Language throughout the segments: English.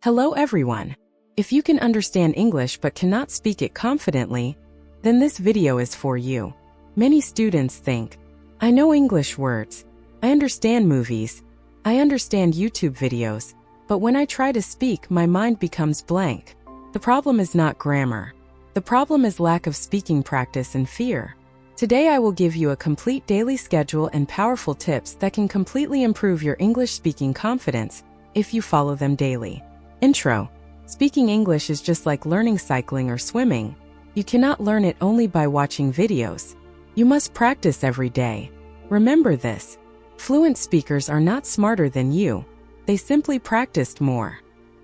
Hello everyone. If you can understand English but cannot speak it confidently, then this video is for you. Many students think, I know English words, I understand movies, I understand YouTube videos, but when I try to speak, my mind becomes blank. The problem is not grammar. The problem is lack of speaking practice and fear. Today I will give you a complete daily schedule and powerful tips that can completely improve your English speaking confidence if you follow them daily. Intro. Speaking English is just like learning cycling or swimming. You cannot learn it only by watching videos. You must practice every day. Remember this. Fluent speakers are not smarter than you. They simply practiced more.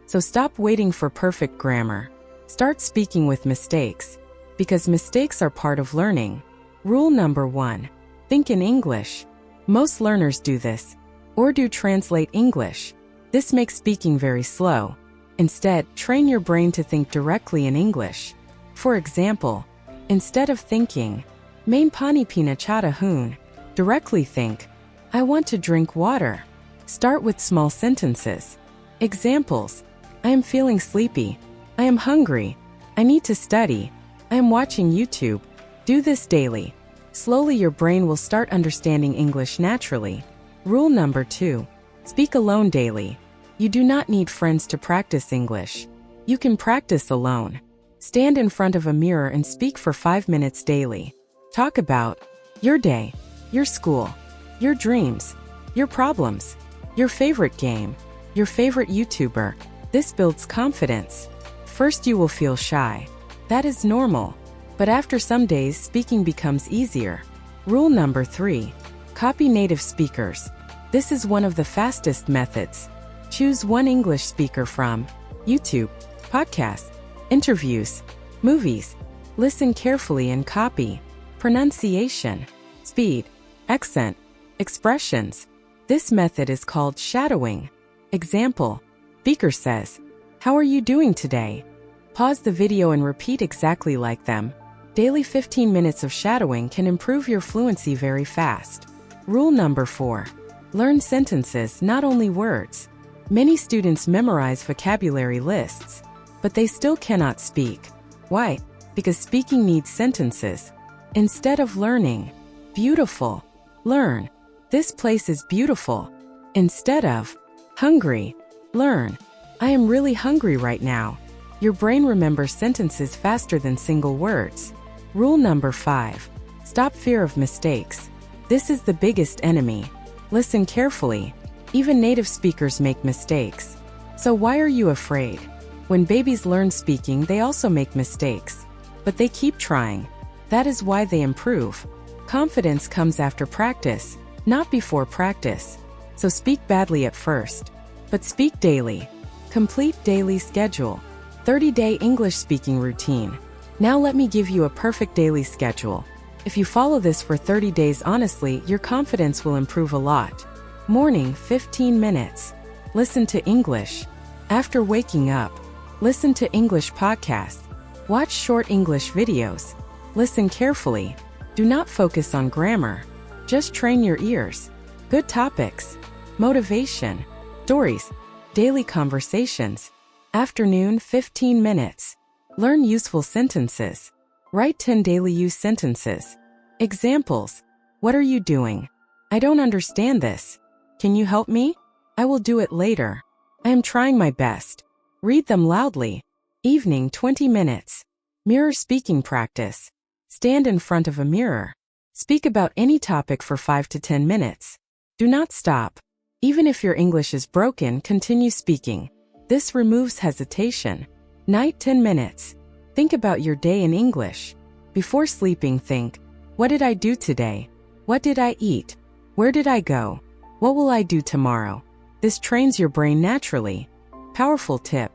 So stop waiting for perfect grammar. Start speaking with mistakes, because mistakes are part of learning. Rule number 1. Think in English. Most learners do this, or do translate English. This makes speaking very slow. Instead, train your brain to think directly in English. For example, instead of thinking, "Main pani pina chata hoon," directly think, "I want to drink water." Start with small sentences. Examples: I am feeling sleepy. I am hungry. I need to study. I am watching YouTube. Do this daily. Slowly your brain will start understanding English naturally. Rule number 2. Speak alone daily. You do not need friends to practice English. You can practice alone. Stand in front of a mirror and speak for 5 minutes daily. Talk about your day, your school, your dreams, your problems, your favorite game, your favorite YouTuber. This builds confidence. First you will feel shy. That is normal. But after some days, speaking becomes easier. Rule number 3. Copy native speakers. This is one of the fastest methods. Choose one English speaker from YouTube, podcasts, interviews, movies. Listen carefully and copy. Pronunciation, speed, accent, expressions. This method is called shadowing. Example: speaker says, "How are you doing today?" Pause the video and repeat exactly like them. Daily 15 minutes of shadowing can improve your fluency very fast. Rule number 4. Learn sentences, not only words. Many students memorize vocabulary lists, but they still cannot speak. Why? Because speaking needs sentences. Instead of learning, beautiful, learn. This place is beautiful. Instead of hungry, learn. I am really hungry right now. Your brain remembers sentences faster than single words. Rule number 5. Stop fear of mistakes. This is the biggest enemy. Listen carefully. Even native speakers make mistakes. So why are you afraid? When babies learn speaking, they also make mistakes. But they keep trying. That is why they improve. Confidence comes after practice, not before practice. So speak badly at first, but speak daily. Complete daily schedule. 30-day English speaking routine. Now let me give you a perfect daily schedule. If you follow this for 30 days honestly, your confidence will improve a lot. Morning, 15 minutes. Listen to English. After waking up, listen to English podcasts. Watch short English videos. Listen carefully. Do not focus on grammar. Just train your ears. Good topics. Motivation. Stories. Daily conversations. Afternoon, 15 minutes. Learn useful sentences. Write 10 daily use sentences. Examples: What are you doing? I don't understand this. Can you help me? I will do it later. I am trying my best. Read them loudly. Evening, 20 minutes. Mirror speaking practice. Stand in front of a mirror. Speak about any topic for 5 to 10 minutes. Do not stop. Even if your English is broken, continue speaking. This removes hesitation. Night, 10 minutes. Think about your day in English. Before sleeping, think, what did I do today? What did I eat? Where did I go? What will I do tomorrow? This trains your brain naturally. Powerful tip.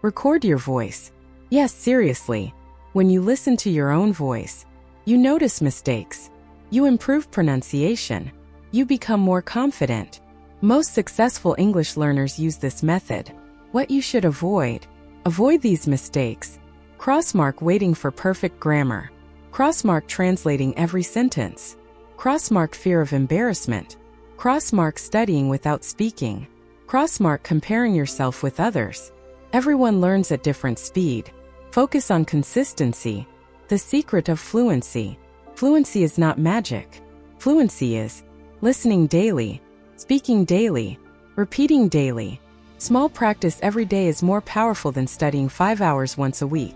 Record your voice. Yes, seriously. When you listen to your own voice, you notice mistakes. You improve pronunciation. You become more confident. Most successful English learners use this method. What you should avoid. Avoid these mistakes. Crossmark waiting for perfect grammar. Crossmark translating every sentence. Crossmark fear of embarrassment. Crossmark studying without speaking. Crossmark comparing yourself with others. Everyone learns at different speed. Focus on consistency. The secret of fluency. Fluency is not magic. Fluency is listening daily, speaking daily, repeating daily. Small practice every day is more powerful than studying 5 hours once a week.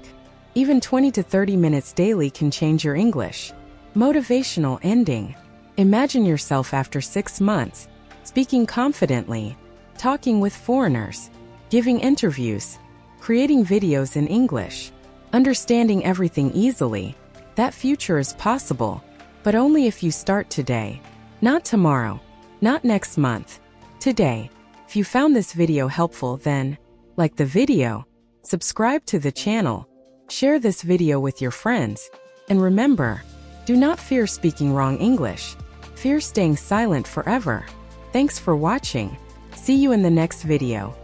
Even 20 to 30 minutes daily can change your English. Motivational ending. Imagine yourself after 6 months, speaking confidently, talking with foreigners, giving interviews, creating videos in English, understanding everything easily. That future is possible, but only if you start today. Not tomorrow, not next month. Today. If you found this video helpful, then like the video, subscribe to the channel, share this video with your friends, and remember, do not fear speaking wrong English. Fear staying silent forever. Thanks for watching. See you in the next video.